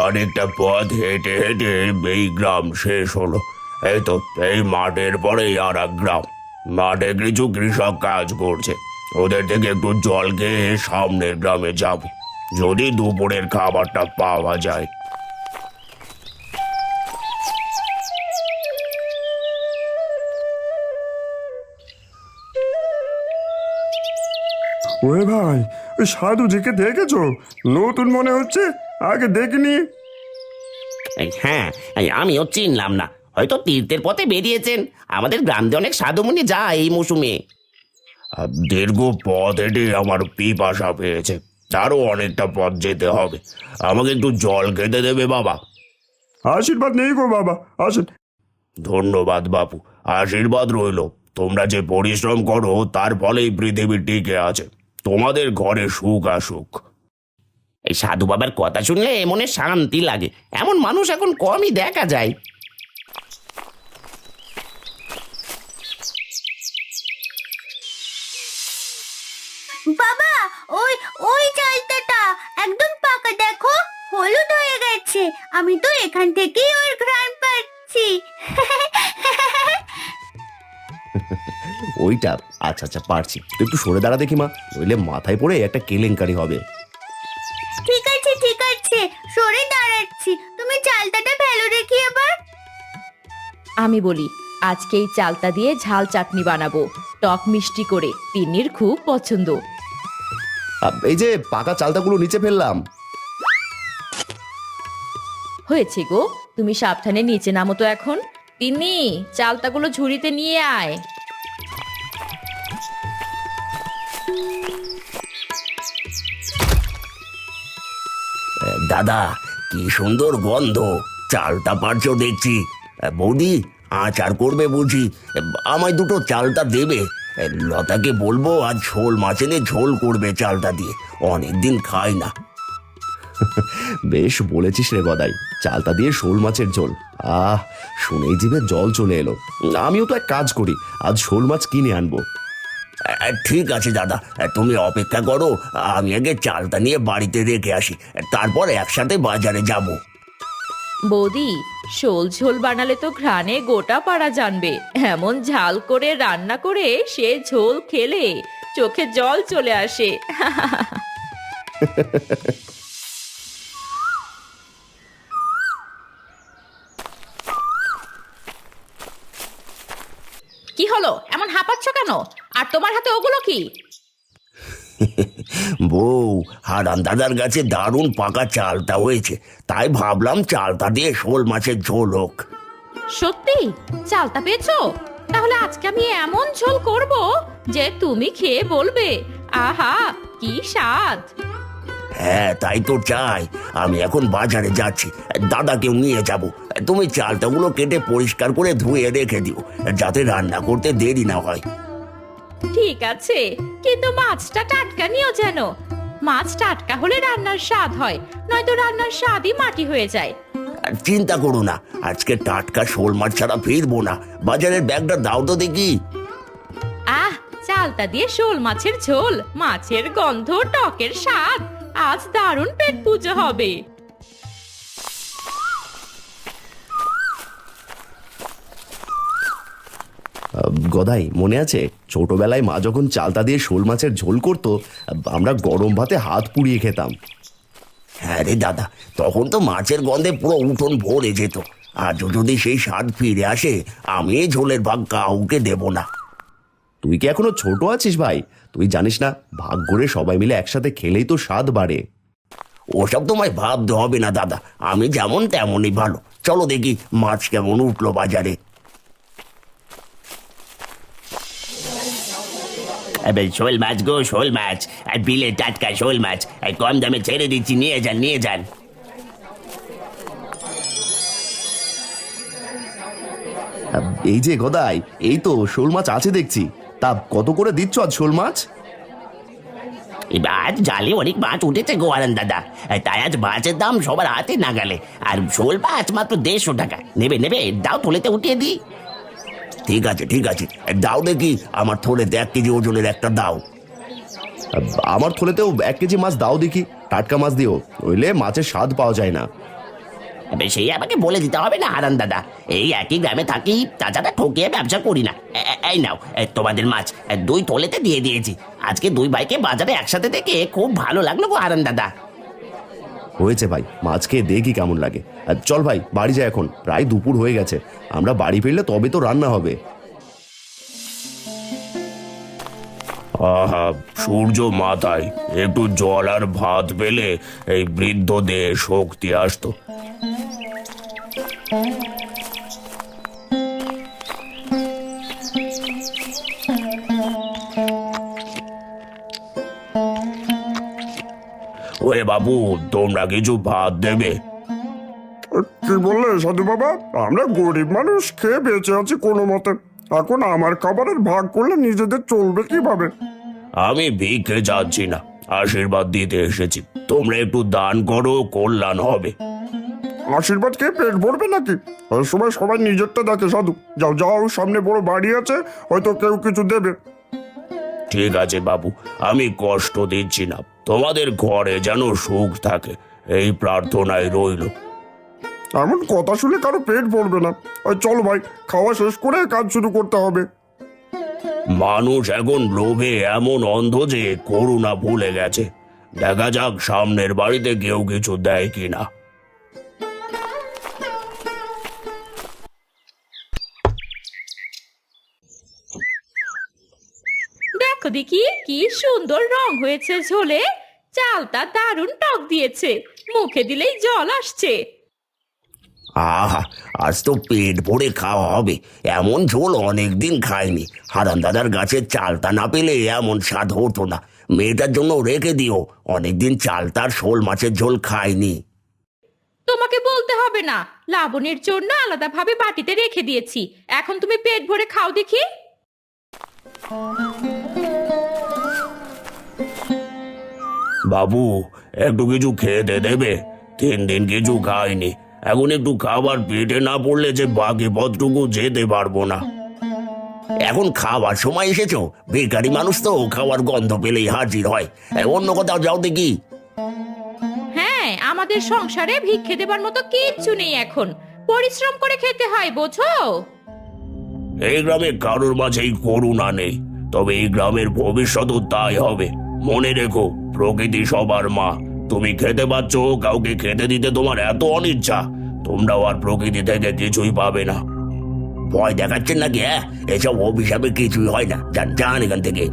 অনেকটা পথ হেঁটে হেঁটে এই গ্রাম শেষ হলো। এই তো, এই মাঠের পরেই আর এক গ্রাম। মাঠে কিছু কৃষক কাজ করছে, ওদের থেকে একটু জল খেয়ে সামনের গ্রামে যাব, যদি দুপুরের খাবারটা পাওয়া যায়। ওরে ভাই, ওই সাধুজিকে দেখেছো? নতুন মনে হচ্ছে, আগে দেখিনি। হ্যাঁ, আমিও চিনলাম না। হয়তো তীর্থের পথে বেরিয়েছেন। আমাদের গ্রাম দিয়ে অনেক সাধুমুনি যায় এই মৌসুমে। দীর্ঘ পথ হেঁটে আমার পিপাসা পেয়েছে, আরও অনেকটা পথ যেতে হবে। আমাকে একটু জল খেতে দেবে বাবা? আশীর্বাদ নেই গো বাবা, আসেন। ধন্যবাদ বাপু, আশীর্বাদ রইল। তোমরা যে পরিশ্রম করো তার ফলেই পৃথিবী টিকে আছে। তোমাদের ঘরে সুখ আসুক। এই সাধু বাবার কথা শুনলে মনে শান্তি লাগে। এমন মানুষ এখন কমই দেখা যায়। বাবা, ওই ওই চালতাটা একদম পাকা, দেখো হলুদ হয়ে গেছে। আমি তো এখান থেকেই ওর ঘ্রাণ পাচ্ছি। ওইটা? আচ্ছা আচ্ছা, পারছি। তুই একটু সরে দাঁড়া দেখি মা, নইলে মাথায় পড়ে একটা কেলেঙ্কারি হবে। ঠিক আছে ঠিক আছে, সরে দাঁড়াচ্ছি। তুমি চালতাটা ফেলো দেখি এবার। আমি বলি, আজকে এই চালতা দিয়ে ঝাল চাটনি বানাবো, টক মিষ্টি করে। তিন্নির খুব পছন্দ। এই যে পাকা চালতাগুলো নিচে ফেললাম। হয়েছে গো, তুমি সাবধানে নিচে নামো তো এখন। তিন্নি, চালতাগুলো ঝুড়িতে নিয়ে আয়। দাদা, কি সুন্দর গন্ধ! চালটা পারছো দেখছি। বৌদি, আচার করবে বুঝি? আমায় দুটো চালটা দেবে। লতাকে বলবো আজ ঝোল মাছ এনে ঝোল করবে চালটা দিয়ে, অনেকদিন খাই না। বেশ বলেছিস রে গদাই, চালতা দিয়ে শোল মাছের ঝোল। শুনেই জিভে জল চলে এলো। আমিও তো এক কাজ করি, আজ শোল মাছ কিনে আনবো। ঠিক আছে দাদা, তুমি অপেক্ষা করো। আমি আগে চালটা নিয়ে বাড়িতে রেখে আসি, তারপর একসাথে বাজারে যাব। বৌদি, শোল ঝোল বানালে তো ঘ্রাণে গোটা পাড়া জানবে। এমন ঝাল করে রান্না করে সে ঝোল খেলে চোখে জল চলে আসে। কি হলো, এমন হাঁপাচ্ছ কেন? আর তোমার হাতে ওগুলো কি? বউ, হারান দাদার কাছে দারুণ পাকা চালটা হয়েছে, তাই ভাবলাম চালটা দিয়ে শোল মাছের ঝোল হোক। সত্যি চালতা পেয়েছো? তাহলে আজকে আমি এমন ঝোল করব যে তুমি খেয়ে বলবে, আহা কি স্বাদ। হ্যাঁ, তাই তো চাই। আমি এখন বাজারে যাচ্ছি, দাদাকেও নিয়ে যাব। তুমি চালটাগুলো কেটে পরিষ্কার করে ধুয়ে রেখে দিও, যাতে রান্না করতে দেরি না হয়। ঠিক আছে, কিন্তু মাছটা টাটকা নিও যেন। মাছ টাটকা হলে রান্নার স্বাদ হয়, নয়তো রান্নার স্বাদই মাটি হয়ে যায়। আর চিন্তা করো না, আজকে টাটকা শোল মাছ ছাড়া ফিরবো না। বাজারের ব্যাগটা দাও তো দেখি। আহ, চালতা দিয়ে শোল মাছের ঝোল, মাছের গন্ধ, টকের স্বাদ, আজ দারুণ পেট পুজো হবে। গদাই, মনে আছে ছোটবেলায় মা যখন চালতা দিয়ে শোল মাছের ঝোল করতো, আমরা গরম ভাতে হাত পুড়িয়ে খেতাম। হ্যাঁ রে দাদা, তখন তো মাছের গন্ধে পুরো উঠোন ভরে যেত। আজও যদি সেই স্বাদ ফিরে আসে, আমি এই ঝোলের ভাগ কাউকে দেব না। তুই কি এখনো ছোট আছিস ভাই? তুই জানিস না, ভাগ করে সবাই মিলে একসাথে খেলেই তো স্বাদ বাড়ে। ওসব তোমায় ভাবতে হবে না দাদা, আমি যেমন তেমনই ভালো। চলো দেখি মাছ কেমন উঠলো বাজারে। শোল মাছ গো, শোল মাছ। আর বিলে টাটকা শোল মাছ, কম দামে ছেড়ে দিচ্ছি, নিয়ে যান নিয়ে যান। এই যে গদাই, এই তো শোল মাছ আছে দেখছি। তা কত করে দিচ্ছ আজ শোল মাছ? এবার জালে অনেক মাছ উঠেছে গো হারান দাদা, তাই আজ মাছের দাম সবার হাতে নাগালে। আর শোল মাছ মাত্র 150 টাকা। নেবে নেবে, দাও থলেতে উঠিয়ে দিই। ঠিক আছে ঠিক আছে, দাও দেখি আমার থলে 1 কেজি ওজনের একটা দাও। আমার থলেতেও 1 কেজি মাছ দাও দেখি, টাটকা মাছ দিও, নইলে মাছের স্বাদ পাওয়া যায় না। সেই আমাকে বলে দিতে হবে না হারান দাদা, এই একই গ্রামে থাকি, তাছাড়া ঠকিয়ে ব্যবসা করি না। এই নাও তোমাদের মাছ, 2 থলেতে দিয়ে দিয়েছি। আজকে 2 ভাইকে বাজারে একসাথে দেখে খুব ভালো লাগলো গো হারান দাদা। হয়েছে ভাই, মাছ খেয়ে দেখি কেমন লাগে। চল ভাই বাড়ি যাই, এখন প্রায় দুপুর হয়ে গেছে, আমরা বাড়ি ফিরলে তবে তো রান্না হবে। আহা, সূর্য মাথায়, একটু জল আর ভাত পেলে এই বৃদ্ধ দেহে শক্তি আসতো। ওরে বাবু, তোমরা কিছু ভাত দেবে? কি বললে সাধু বাবা? আমরা গরিব মানুষ, খেয়ে বেঁচে আছি কোনো মতে। এখন আমার খাবারের ভাগ করলে নিজেদের চলবে কিভাবে? আমি ভিক্ষে যাচ্ছি না, আশীর্বাদ দিতে এসেছি। তোমরা একটু দান করো, কল্যাণ হবে। আশীর্বাদ খেয়ে পেট ভরবে নাকি? ওই সময় সবাই নিজেরটা দেখে সাধু। যাও যাও, সামনে বড় বাড়ি আছে, হয়তো কেউ কিছু দেবে। ঠিক আছে বাবু, আমি কষ্ট দিচ্ছি না, তোমাদের ঘরে যেন সুখ থাকে এই প্রার্থনায় রইল। এমন কথা শুনে কারো পেট ভরবে না। ওই চলো ভাই, খাওয়া শেষ করে কাজ শুরু করতে হবে। মানুষ এখন লোভে এমন অন্ধ যে করুণা ভুলে গেছে। দেখা যাক সামনের বাড়িতে কেউ কিছু দেয় কিনা। দেখো দেখি কি সুন্দর রং হয়েছে ঝোলে, চালটা দারুণ টক দিয়েছে, মুখে দিলেই জল আসছে। আহা, আজ তো পেট ভরে খাওয়া হবে, এমন ঝোল অনেকদিন খাইনি। হারান দাদার গাছের চালতা না পেলে এমন স্বাদ হতো না। মেয়েটার জন্য রেখে দিও, অনেকদিন চালতার শোল মাছের ঝোল খাইনি। তোমাকে বলতে হবে না, লাবণীর জন্য আলাদাভাবে বাটিতে রেখে দিয়েছি, এখন তুমি পেট ভরে খাও দেখি। বাবু, একটু কিছু খেতে দেবে? 3 দিন কিছু খাইনি, এখন একটু খাবার পেটে না পড়লে যে বাকি পথটুকু যেতে পারবো না। এখন খাওয়ার সময় এসেছো? বেকারি মানুষ তো খাওয়ার গন্ধ পেলেই হাজির হয়। অন্য কোথাও যাও দেখি। হ্যাঁ, আমাদের সংসারে ভিক্ষে দেবার মতো কিচ্ছু নেই এখন, পরিশ্রম করে খেতে হয়, বোঝো? এই গ্রামে কারোর মাঝেই করুণা নেই, তবে এই গ্রামের ভবিষ্যৎও তাই হবে। মনে রেখো, প্রকৃতি সবার মা। তুমি খেতে পাচ্ছ, কাউকে খেতে দিতে তোমার এত অনিচ্ছা, তোমরাও আর প্রকৃতি থেকে কিছুই পাবে না। ভয় দেখাচ্ছেন নাকি? হ্যাঁ, এসব অভিশাপে কিছুই হয় না, যান এখান থেকে।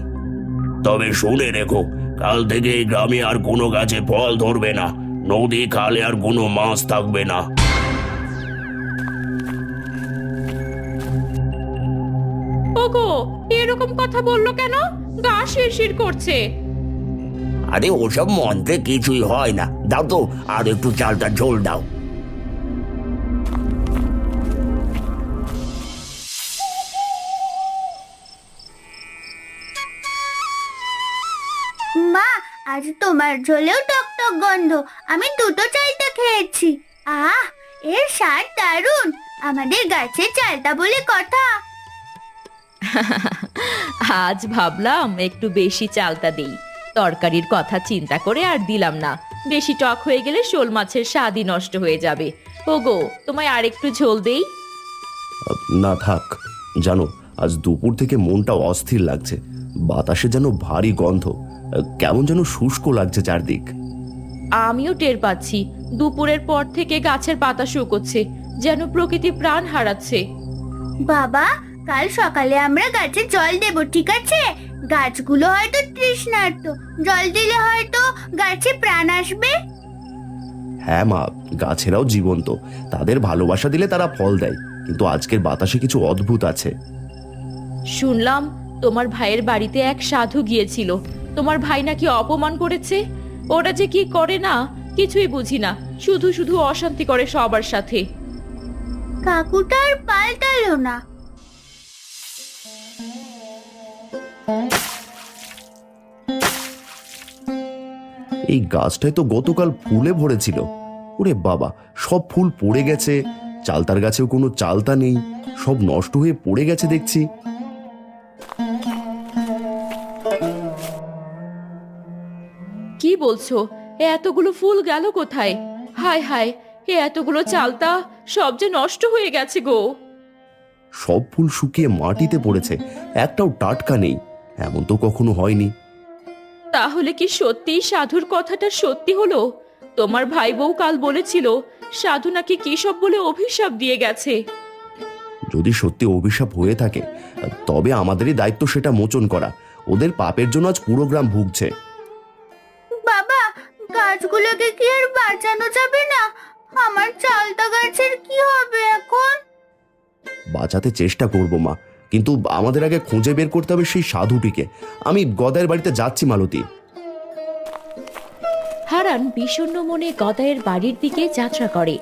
তবে শুনে রেখো, কাল থেকে এই গ্রামে আর কোনো গাছে ফল ধরবে না, নদী খালে আর কোনো মাছ থাকবে না। ওগো, এরকম কথা বললো কেন? গা শিরশির করছে। আরে ওসব মন্ত্রে কিছুই হয় না, দাও তো আর একটু চালটা ঝোল দাও। মা, আজ তোমার ঝোলেও টক টক গন্ধ। আমি 2টো চালটা খেয়েছি। আহ, এর স্বাদ দারুণ। আমাদের গাছের চালটা বলে কথা। আজ ভাবলাম একটু বেশি চালতা দেই, তরকারির কথা চিন্তা করে আর দিলাম না। বেশি টক হয়ে গেলে শোল মাছের স্বাদই নষ্ট হয়ে যাবে। ওগো, তোমায় আর একটু ঝোল দেই? না থাক, জানো আজ দুপুর থেকে মনটা অস্থির লাগছে, বাতাসে যেন ভারী গন্ধ, কেমন যেন শুষ্ক লাগছে চারদিক। আমিও টের পাচ্ছি, দুপুরের পর থেকে গাছের পাতা শুকোচ্ছে, যেন প্রকৃতি প্রাণ হারাচ্ছে। বাবা, কাল সকালে আমরা গাছে জল দেব, ঠিক আছে? গাছগুলো হয়তো তৃষ্ণার্ত, জল দিলে হয়তো গাছে প্রাণ আসবে। হ্যাঁ মা, গাছেরাও জীবন্ত, তাদের ভালোবাসা দিলে তারা ফল দেয়, কিন্তু আজকের বাতাসে কিছু অদ্ভুত আছে। শুনলাম তোমার ভাইয়ের বাড়িতে এক সাধু গিয়েছিল, তোমার ভাই নাকি অপমান করেছে। ওরা যে কি করে না কিছুই বুঝি না, শুধু শুধু অশান্তি করে সবার সাথে। কাকুটা আর পাল্টালো না। এই গাছটায় তো গতকাল ফুলে ভরেছিল, ওরে বাবা, সব ফুল পড়ে গেছে, চালতার গাছেও কোনো চালতা নেই, সব নষ্ট হয়ে পড়ে গেছে দেখছি। বলছো? এতগুলো ফুল গেল কোথায়? হায় হায়, এতগুলো চালতা সব যে নষ্ট হয়ে গেছে গো। সব ফুল শুকিয়ে মাটিতে পড়েছে, একটাও টাটকা নেই। এমন তো কখনো হয়নি। তাহলে কি সত্যিই সাধুর কথাটা সত্যি হলো? তোমার ভাই বউ কাল বলেছিল সাধু নাকি কি সব বলে অভিশাপ দিয়ে গেছে। যদি সত্যি অভিশাপ হয়ে থাকে, তবে আমাদেরই দায়িত্ব সেটা মোচন করা। ওদের পাপের জন্য আজ পুরো গ্রাম ভুগছে। বাবা, গাছগুলোকে কি আর বাঁচানো যাবে না? আমার চালতা গাছের কি হবে এখন? বাঁচাতে চেষ্টা করব মা, কিন্তু আমাদের আগে খুঁজে বের করতে হবে সেই সাধুটিকে। আমি গদাইয়ের বাড়িতে যাচ্ছি মালতী। হারান বিষণ্ণ মনে গদাইয়ের বাড়ির দিকে যাত্রা করে।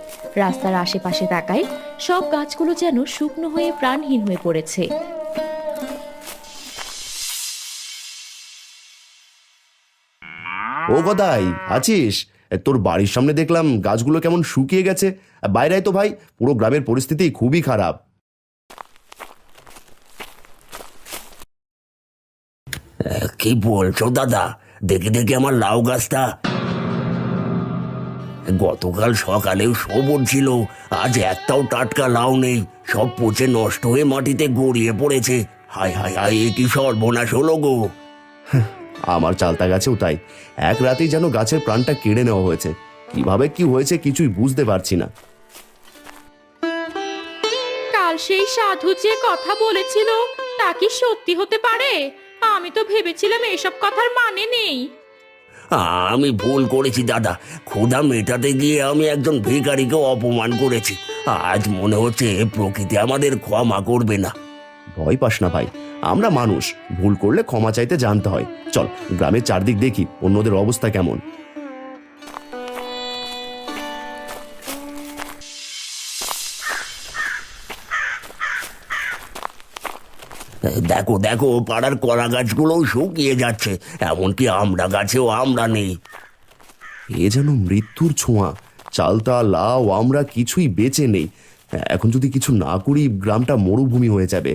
রাস্তার আশেপাশে তাকায়, সব গাছগুলো যেন শুকনো হয়ে প্রাণহীন হয়ে পড়েছে। ও গদাই, আছিস? তোর বাড়ির সামনে দেখলাম গাছগুলো কেমন শুকিয়ে গেছে। বাইরে আয় তো ভাই, পুরো গ্রামের পরিস্থিতি খুবই খারাপ। কি বলছো দাদা? দেখে দেখে আমার লাউ গাছটা গতকাল সকালেও সবুজ ছিল, আজ একটাও টাটকা লাউ নেই। সব পচে নষ্ট হয়ে মাটিতে গড়িয়ে পড়েছে। হায় হায় হায়, এ কি সর্বনাশ হলো গো! আমার চালতা গাছেও তাই, এক রাতেই যেন গাছের প্রাণটা কেড়ে নেওয়া হয়েছে। কিভাবে কি হয়েছে কিছুই বুঝতে পারছি না। কাল সেই সাধু যে কথা বলেছিল তা কি সত্যি হতে পারে? আমি তো ভেবেছিলাম এসব কথার মানে নেই। আমি ভুল করেছি দাদা। ক্ষুধা মেটাতে গিয়ে আমি একজন ভিখারিকে অপমান করেছি। আজ মনে হচ্ছে প্রকৃতি আমাদের ক্ষমা করবে না। ভয় পাস না ভাই, আমরা মানুষ, ভুল করলে ক্ষমা চাইতে জানতে হয়। চল গ্রামের চারদিক দেখি অন্যদের অবস্থা কেমন। দেখো দেখো, পাড়ার কলা গাছগুলোও শুকিয়ে যাচ্ছে, এমনকি আমড়া গাছেও আমড়া নেই। এ যেন মৃত্যুর ছোঁয়া। চালতা, লাউ, আমরা কিছুই বেঁচে নেই। এখন যদি কিছু না করি গ্রামটা মরুভূমি হয়ে যাবে।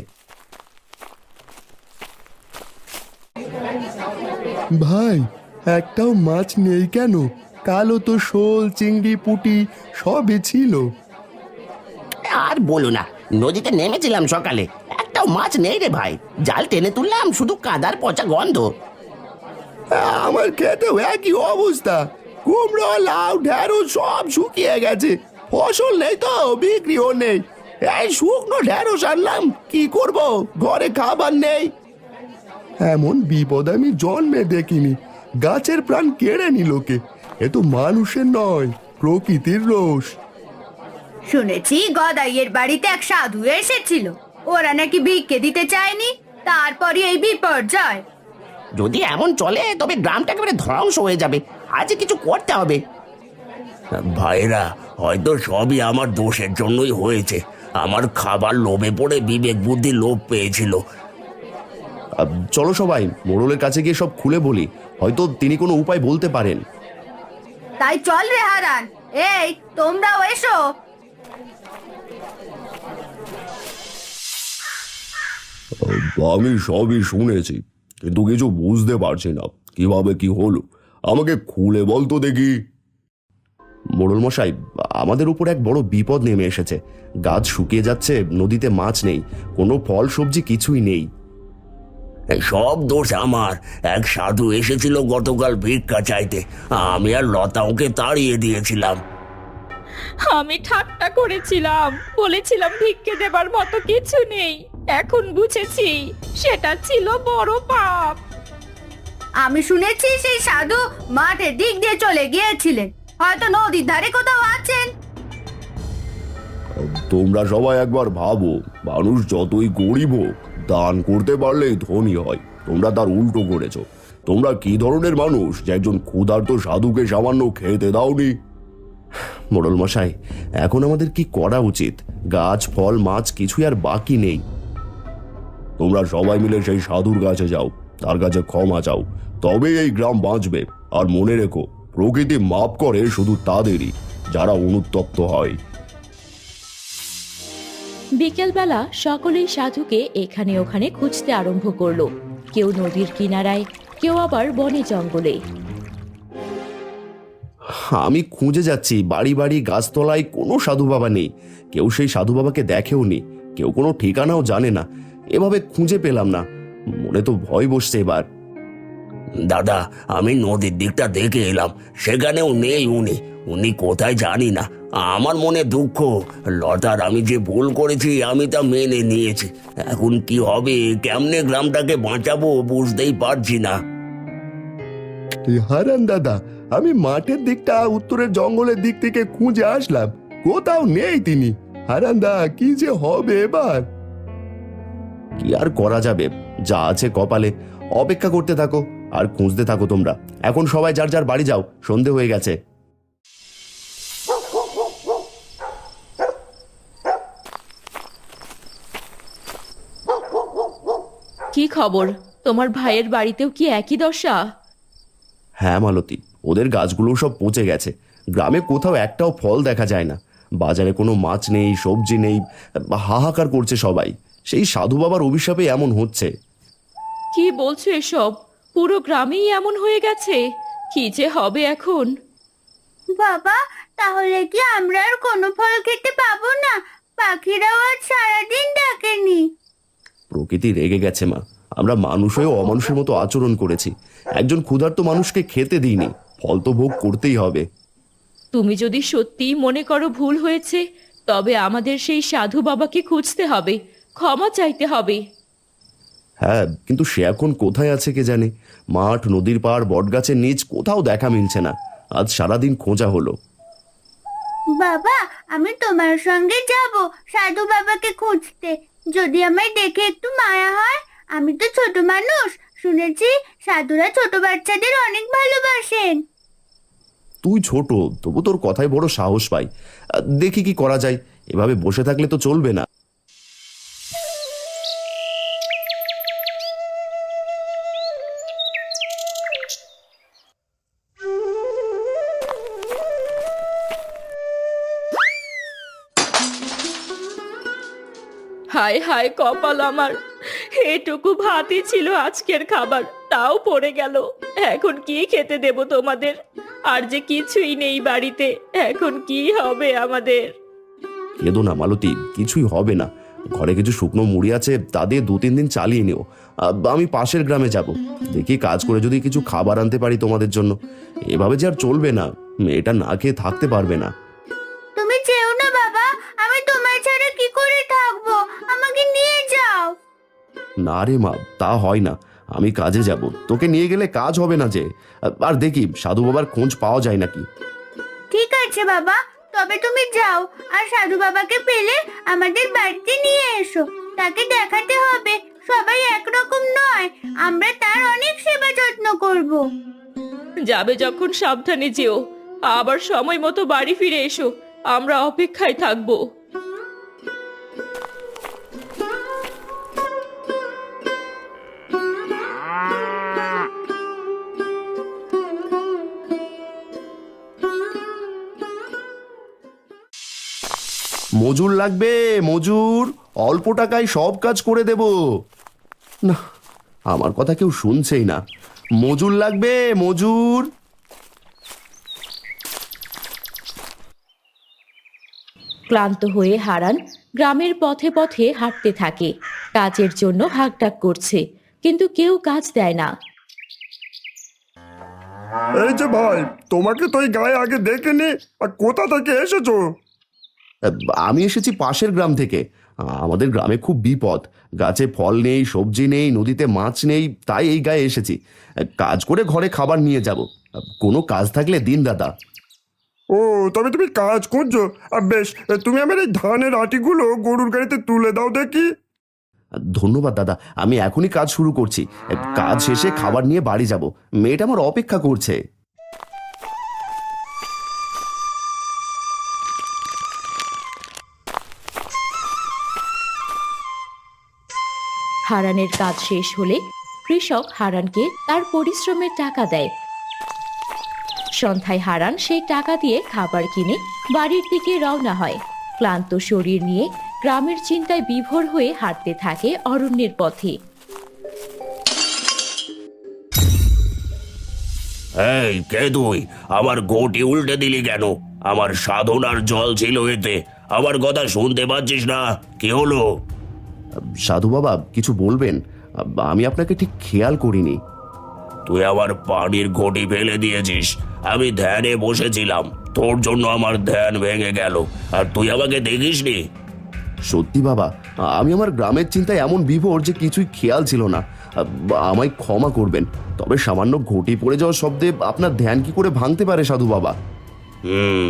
ভাই, একটাও মাছ নেই কেন? কালো তো শোল, চিংড়ি, পুঁটি সবই ছিল। আর বলো না, নদীতে নেমেছিলাম সকালে, একটাও মাছ নেই রে ভাই। জাল টেনে তুললাম, শুধু কাদার পচা গন্ধ। আমার খেতেও একই অবস্থা। কুমড়ো, লাউ, ঢেঁড়স সব শুকিয়ে গেছে। ফসল নেই তো, বিক্রিও নেই। এই শুকনো ঢেঁড়স আনলাম, কি করব? ঘরে খাবার নেই। এমন বিপদ আমি জন্মে দেখিনি। গাছের প্রাণ কেড়ে নিল কে? এ তো মানুষের নয়, প্রকৃতির রোষ। শুনেছি গদাইয়ের বাড়িতে এক সাধু এসেছিল, ওরা নাকি ভিক্ষে দিতে চায়নি, তারপরে এই বিপর্যয়। যদি এমন চলে তবে গ্রামটা একেবারে ধ্বংস হয়ে যাবে। আজ কিছু করতে হবে। ভাইরা, হয়তো সবই আমার দোষের জন্যই হয়েছে। আমার খাবার লোভে পড়ে বিবেক বুদ্ধি লোপ পেয়েছিল। চলো সবাই মোড়লের কাছে গিয়ে সব খুলে বলি, হয়তো তিনি কোনো উপায় বলতে পারেন। তাই চল রে হারান, এই তোমরাও এসো। আমি সবই শুনেছি, কিন্তু কিছু বুঝতে পারছি না কিভাবে কি হলো। আমাকে খুলে বলতো দেখি। মোড়ল মশাই, আমাদের উপর এক বড় বিপদ নেমে এসেছে। গাছ শুকিয়ে যাচ্ছে, নদীতে মাছ নেই, কোনো ফল সবজি কিছুই নেই। সব দোষ আমার। এক সাধু এসেছিল গতকাল ভিক্ষা চাইতে, আমি আর লতা ওকে তাড়িয়ে দিয়েছিলাম। আমি ঠাট্টা করেছিলাম, বলেছিলাম ভিক্ষে দেবার মতো কিছু নেই। এখন বুঝেছি সেটা ছিল বড় পাপ। আমি শুনেছি সেই সাধু মাঠের দিক দিয়ে চলে গিয়েছিলেন, হয়তো নদীর ধারে কোথাও আছেন। তোমরা সবাই একবার ভাবো, মানুষ যতই গরিব হোক, দান করতে পারলেই ধনী হয়। তোমরা তার উল্টো করেছো। তোমরা কি ধরনের মানুষ যে একজন ক্ষুধার্ত সাধুকে সামান্য খেতে দাওনি? মোড়ল মশাই, এখন আমাদের কি করা উচিত? গাছ, ফল, মাছ কিছুই আর বাকি নেই। তোমরা সবাই মিলে সেই সাধুর কাছে যাও, তার কাছে ক্ষমা চাও, তবেই এই গ্রাম বাঁচবে। আর মনে রেখো, প্রকৃতি মাপ করে শুধু তাদেরই যারা অনুতপ্ত হয়। বিকেলবেলা সকলেই সাধুকে এখানে ওখানে খুঁজতে আরম্ভ করলো। কেউ নদীর কিনারায়, কেউ আবার বনে জঙ্গলে। আমি খুঁজে যাচ্ছি বাড়ি বাড়ি গাছতলায়, কোনো সাধু বাবা নেই। কেউ সেই সাধু বাবাকে দেখেও নি, কেউ কোনো ঠিকানাও জানে না। এভাবে খুঁজে পেলাম না, মনে তো ভয় বসছে এবার। দাদা, আমি নদীর দিকটা দেখে এলাম, সেখানেও নেই উনি। উনি কোথায় জানি না। আমার মনে দুঃখ, লতার আমি যে ভুল করেছি আমি তা মেনে নিয়েছি। এখন কি হবে, কেমনে গ্রামটাকে বাঁচাবো বুঝতেই পারছি না। হারান দাদা, আমি মাঠের দিকটা উত্তরের জঙ্গলের দিক থেকে খুঁজে আসলাম, কোথাও নেই তিনি। হারান দা, কি যে হবে এবার? কি আর করা যাবে, যা আছে কপালে। অপেক্ষা করতে থাকো আর খুঁজতে থাকো তোমরা। এখন সবাই যার যার বাড়ি যাও, সন্ধে হয়ে গেছে। কি খবর? তোমার ভাইয়ের বাড়িতেও কি একই দশা? হ্যাঁ মালতী, ওদের গাছগুলো সব পচে গেছে। গ্রামে কোথাও একটাও ফল দেখা যায় না। বাজারে কোনো মাছ নেই, সবজি নেই। হাহাকার করছে সবাই। সেই সাধু বাবার অভিশাপে এমন হচ্ছে। কি বলছো এসব? পুরো গ্রামেই এমন হয়ে গেছে? কি যে হবে এখন? বাবা, তাহলে কি আমরা আর কোনো ফল খেতে পাবো না? পাখিরাও আজ সারাদিন ডাকেনি। প্রকৃতি রেগে গেছে মা। আমরা মানুষ হয়েও অমানুষের মতো আচরণ করেছি। একজন ক্ষুধার্ত মানুষকে খেতে দিইনি, ফল তো ভোগ করতেই হবে। তুমি যদি সত্যিই মনে করো ভুল হয়েছে, তবে আমাদের সেই সাধু বাবাকে খুঁজতে হবে, ক্ষমা চাইতে হবে। হ্যাঁ, কিন্তু সে এখন কোথায় আছে কে জানে। মাঠ, নদীর পাড়, বটগাছের নিচ কোথাও দেখা মিলছে না। আজ সারাদিন খোঁজা হলো। বাবা, আমি তোমার সঙ্গে যাব সাধু বাবাকে খুঁজতে। যদি আমায় দেখে একটু মায়া হয়। আমি তো ছোট মানুষ, শুনেছি সাধুরা ছোট বাচ্চাদের অনেক ভালোবাসেন। তুই ছোট, তবু তোর কথায় বড় সাহস পাই। দেখি কি করা যায়। এভাবে বসে থাকলে তো চলবে না। হায় হায় কপাল আমার, এটুকু ভাতই ছিল আজকের খাবার, তাও পড়ে গেল। এখন কি খেতে দেব তোমাদের? আর যে কিছুই নেই বাড়িতে, এখন কি হবে আমাদের? কেঁদো না মালতী, কিছুই হবে না। ঘরে কিছু শুকনো মুড়ি আছে, তা দিয়ে 2-3 দিন চালিয়ে নিও। আমি পাশের গ্রামে যাব, দেখি কাজ করে যদি কিছু খাবার আনতে পারি তোমাদের জন্য। এভাবে যে আর চলবে না, মেয়েটা না খেয়ে থাকতে পারবে না। তুমি যেও না বাবা, আমি তোমার ছাড়া কি করে থাকবো? আমাকে নিয়ে যাও। না রে মা, তা হয় না। আমি কাজে যাব, তোকে নিয়ে গেলে কাজ হবে না যে। আর দেখি সাধু বাবার খোঁজ পাওয়া যায় নাকি। ঠিক আছে বাবা, তবে তুমি যাও, আর সাধু বাবাকে পেলে আমাদের বাড়িতে নিয়ে এসো। তাকে দেখাতে হবে সবাই একরকম নয়, আমরা তার অনেক সেবা যত্ন করব। যাবে যখন সাবধানে যেও, আবার সময় মতো বাড়ি ফিরে এসো। আমরা অপেক্ষায় থাকবো। মজুর লাগবে, মজুর। অল্প টাকায় সব কাজ করে দেব। না, আমার কথা কেউ শুনছেই না। মজুর লাগবে, মজুর। ক্লান্ত হয়ে হারান গ্রামের পথে পথে হাঁটতে থাকে। কাজের জন্য হাঁকডাক করছে, কিন্তু কেউ কাজ দেয় না। এই যে ভাই, তোমাকে তো এই গায়ে আগে দেখিনি। আর কোথা থেকে এসেছো? আমি এসেছি পাশের গ্রাম থেকে। আমাদের গ্রামে খুব বিপদ। গাছে ফল নেই, সবজি নেই, নদীতে মাছ নেই, তাই এই গায়ে এসেছি। কাজ করে ঘরে খাবার নিয়ে যাব। কোনো কাজ থাকলে দিন দাদা। ও, তবে তুমি কাজ করছো? আর বেশ, তুমি আমার এই ধানের আটিগুলো গরুর গাড়িতে তুলে দাও দেখি। ধন্যবাদ দাদা, আমি এখনই কাজ শুরু করছি। কাজ শেষে খাবার নিয়ে বাড়ি যাব। মেয়েটা আমার অপেক্ষা করছে। হারানের কাজ শেষ হলে কৃষক হারানকে তার পরিশ্রমের টাকা দেয়। সন্ধ্যায় হারান সেই টাকা দিয়ে খাবার কিনে বাড়ির দিকে রওনা হয়। ক্লান্ত শরীর নিয়ে গ্রামের চিন্তায় বিভোর হয়ে হাঁটতে থাকে অরণ্যের পথে। এই কে তুই? আমার গোটি উল্টে দিলি কেন? আমার সাধনার জল ছিল এতে। আমার কথা শুনতে পাচ্ছিস না? কি হলো? সাধু বাবা কিছু বলবেন? আমি আপনাকে ঠিক খেয়াল করিনি। তুই আমার পানির ঘটি ফেলে দিয়েছিস। আমি ধ্যানে বসেছিলাম, তোর জন্য আমার ধ্যান ভেঙে গেল, আর তুই আমাকে দেখিসনি। সত্যি বাবা, আমি আমার গ্রামের চিন্তায় এমন বিভোর যে কিছুই খেয়াল ছিল না। আমায় ক্ষমা করবেন, তবে সামান্য ঘটি পড়ে যাওয়ার শব্দে আপনার ধ্যান কি করে ভাঙতে পারে সাধু বাবা?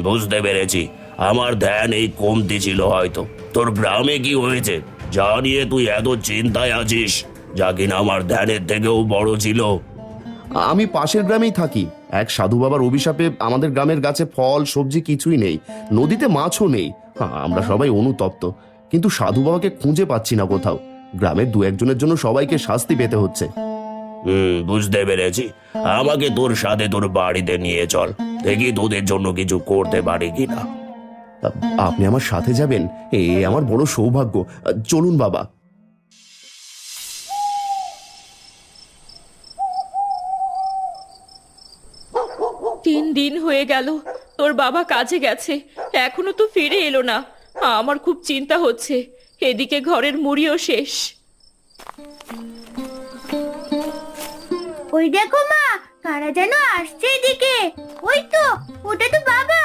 বুঝতে পেরেছি। আমার ধ্যান এই কমতি ছিল হয়তো। তোর গ্রামে কি হয়েছে যা নিয়ে তুই এত চিন্তায় আছিস, যা কিনা আমার ধ্যানের থেকেও বড় ছিল? আমি পাশের গ্রামেই থাকি। এক সাধু বাবার অভিশাপে আমাদের গ্রামের গাছে ফল সবজি কিছুই নেই, নদীতে মাছও নেই। আমরা সবাই অনুতপ্ত, কিন্তু সাধু বাবাকে খুঁজে পাচ্ছি না কোথাও। গ্রামের দু একজনের জন্য সবাইকে শাস্তি পেতে হচ্ছে। বুঝতে পেরেছি। আমাকে তোর সাথে তোর বাড়িতে নিয়ে চল, দেখি তোদের জন্য কিছু করতে পারি কিনা। আপনি আমার সাথে যাবেন? এ আমার বড় সৌভাগ্য। চলুন বাবা। তিন দিন হয়ে গেল তোর বাবা কাজে গেছে, এখনো তো ফিরে এলো না। আমার খুব চিন্তা হচ্ছে, এদিকে ঘরের মুড়িও শেষ। ওই দেখো মা, কারা যেন আসছে এদিকে। ওই তো, ওটা তো বাবা।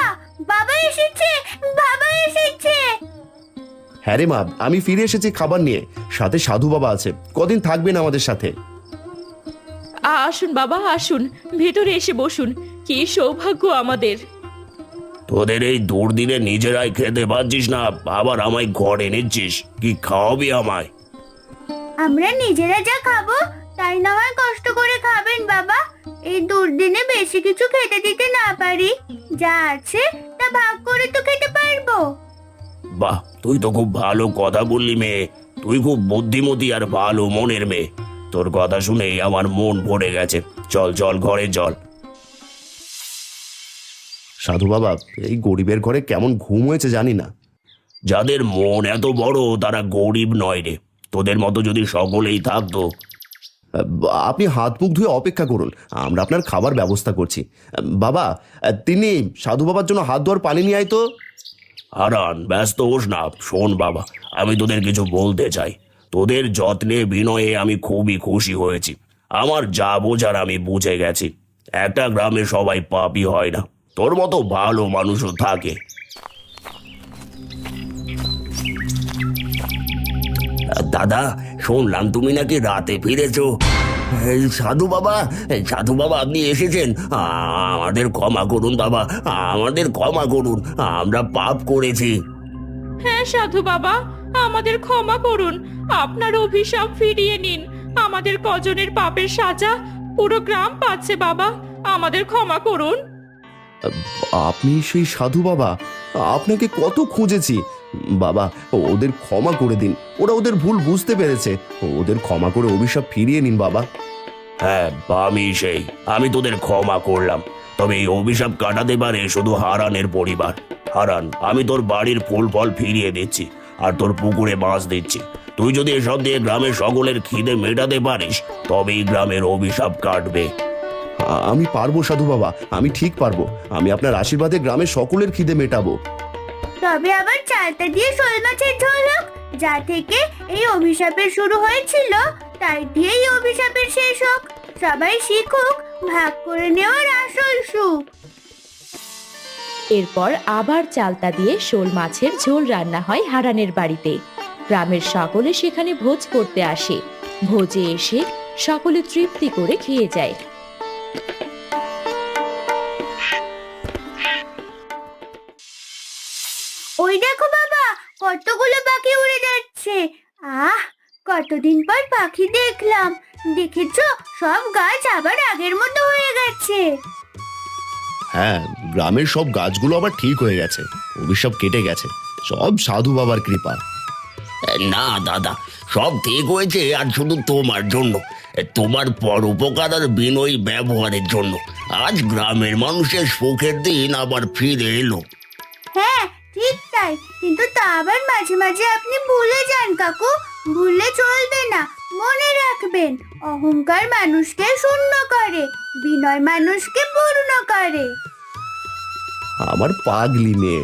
বাবা এসেছে, বাবা এসেছে। হ্যাঁ রে মা, আমি ফিরে এসেছি খাবার নিয়ে। সাথে সাধু বাবা আছে। কদিন থাকবেন আমাদের সাথে? আসুন বাবা আসুন, ভেতরে এসে বসুন। কি সৌভাগ্য আমাদের। তোদের এই দুর্দিনে নিজেরাই খেতে পারছিস না, আবার আমায় ঘরে নিচ্ছিস। কি খাওয়াবি আমায়? আমরা নিজেরা যা খাবো তাই না হয় কষ্ট করে খাবেন বাবা। এই দুর্দিনে বেশি কিছু খেতে দিতে না পারি, যা আছে তা ভাগ করে তো খেতে পারবো। বাহ, তুই তো খুব ভালো কথা বললি মেয়ে। তুই খুব বুদ্ধিমতী আর ভালো মনের মেয়ে। তোর কথা শুনে আমার মন ভরে গেছে। চল চল, ঘরে চল। সাধু বাবা, এই গরিবের ঘরে কেমন ঘুম হয়েছে জানি না। যাদের মন এত বড় তারা গরিব নয় রে। তোদের মতো যদি সকলেই থাকতো। আপনি হাত মুখ ধুয়ে অপেক্ষা করুন, আমরা আপনার খাবার ব্যবস্থা করছি। বাবা, তিনি সাধু বাবার জন্য হাত ধোয়ার পানি নিয়ে আয় তো। হারান, ব্যস্ত হোস না। শোন বাবা, আমি তোদের কিছু বলতে চাই। তোদের যত্নে বিনয়ে আমি খুবই খুশি হয়েছি। আমার যা বোঝার আমি বুঝে গেছি। একটা গ্রামে সবাই পাপী হয় না, তোর মতো ভালো মানুষও থাকে। দাদা, শুনলাম তুমি নাকি রাতে ফিরেছো। সাধু বাবা, সাধু বাবা আপনি এসেছেন। আমাদের ক্ষমা করুন বাবা, আমাদের ক্ষমা করুন। আমরা পাপ করেছি। হ্যাঁ সাধু বাবা, আমাদের ক্ষমা করুন। আপনার অভিশাপ ফিরিয়ে নিন। আমাদের কজনের পাপের সাজা পুরো গ্রাম পাচ্ছে বাবা, আমাদের ক্ষমা করুন। আপনি সেই সাধু বাবা? আপনাকে কত খুঁজেছি বাবা। ওদের ক্ষমা করে দিন, ওরা ওদের ভুল বুঝতে পেরেছে। ওদের ক্ষমা করে অভিশাপ ফিরিয়ে নিন বাবা। হ্যাঁ, আমি তোদের ক্ষমা করলাম। তবে এই অভিশাপ কাটাতে পারে শুধু হারানের পরিবার। হারান, আমি তোর বাড়ির ফুল ফল ফিরিয়ে দিচ্ছি, আর তোর পুকুরে মাছ দিচ্ছি। তুই যদি এসব দিয়ে গ্রামের সকলের খিদে মেটাতে পারিস, তবেই গ্রামের অভিশাপ কাটবে। আমি পারবো সাধু বাবা, আমি ঠিক পারবো। আমি আপনার আশীর্বাদে গ্রামের সকলের খিদে মেটাবো। তবে আবার চালটা দিয়ে শোল মাছের ঝোল হোক, যা থেকে এই অভিশাপের শুরু হয়েছিল তাই দিয়েই অভিশাপের শেষ হোক। সবাই শিখুক ভাগ করে নেওয়ার আসল সুখ। এরপর আবার চালতা দিয়ে শোল মাছের ঝোল রান্না হয় হারানের বাড়িতে। গ্রামের সকলে সেখানে ভোজ করতে আসে। ভোজে এসে সকলে তৃপ্তি করে খেয়ে যায়। ওই দেখো বাবা, কতগুলো পাখি উড়ে যাচ্ছে। আহ, কতদিন পর পাখি দেখলাম। দেখেছো, সব গাছ আবার আগের মতো হয়ে গেছে। হ্যাঁ, গ্রামের সব গাছগুলো আবার ঠিক হয়ে গেছে, অভিশাপ কেটে গেছে। সব সাধু বাবার কৃপা। না দাদা, সব ঠিক হয়েছে, আর শুধু তোমার জন্য। তোমার পরোপকার আর বিনয়ী ব্যবহারের জন্য আজ গ্রামের মানুষের সুখের দিন আবার ফিরে এলো। হ্যাঁ ঠিক তাই, কিন্তু তা আবার মাঝে মাঝে আপনি ভুলে যান কাকু। ভুললে চলবে না, মনে রাখবেন অহংকার মানুষকে শূন্য করে। করে, বিনয় মানুষকে পূর্ণ করে। আমার পাগলি মেয়ে।